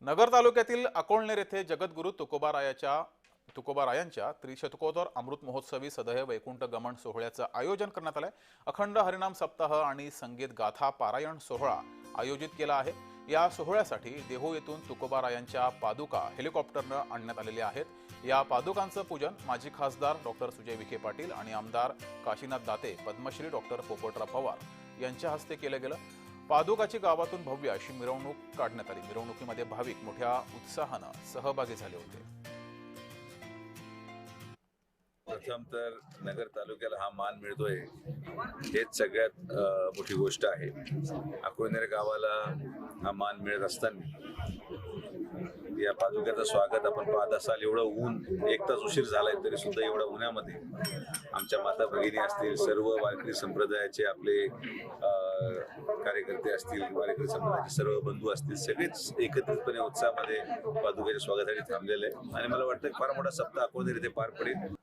नगर तालुक्यातील अकोळनेर येथे जगद्गुरू तुकोबारायांच्या त्रिशतकोत्तर अमृत महोत्सवी सदय वैकुंठ गमन सोहळ्याचं आयोजन करण्यात आलंय। अखंड हरिनाम सप्ताह आणि संगीत गाथा पारायण सोहळा आयोजित केला आहे। या सोहळ्यासाठी देहू येथून तुकोबारायांच्या पादुका हेलिकॉप्टरनं आणण्यात आलेल्या आहेत। या पादुकांचं पूजन माजी खासदार डॉक्टर सुजय विखे पाटील आणि आमदार काशीनाथ दाते, पद्मश्री डॉक्टर पोपटराव पवार यांच्या हस्ते केलं गेलं। पादुकाची गावातून भव्य अशी मिरवणूक काढण्यात आली। मिरवणुकीमध्ये भाविक मोठ्या उत्साहानं सहभागी झाले होते। प्रथम तर नगर तालुक्याला हा मान मिळतोय हेच सगळ्यात मोठी गोष्ट आहे। अकोळनेर गावाला हा मान मिळत असताना या पादुक्याचं स्वागत आपण पाहत असाल। एवढं ऊन, एक तास उशीर झालाय तरी सुद्धा एवढ्या उन्हामध्ये आमच्या माता भगिनी असतील, सर्व वारकरी संप्रदायाचे आपले कार्यकर्ते असतील, वारकरी संप्रदायाचे सर्व बंधू असतील, सगळेच एकत्रितपणे उत्साहामध्ये पादुक्याच्या स्वागतासाठी थांबलेले आहे आणि मला वाटतं फार मोठा सप्ताह अकोळनेर इथे पार पडेल।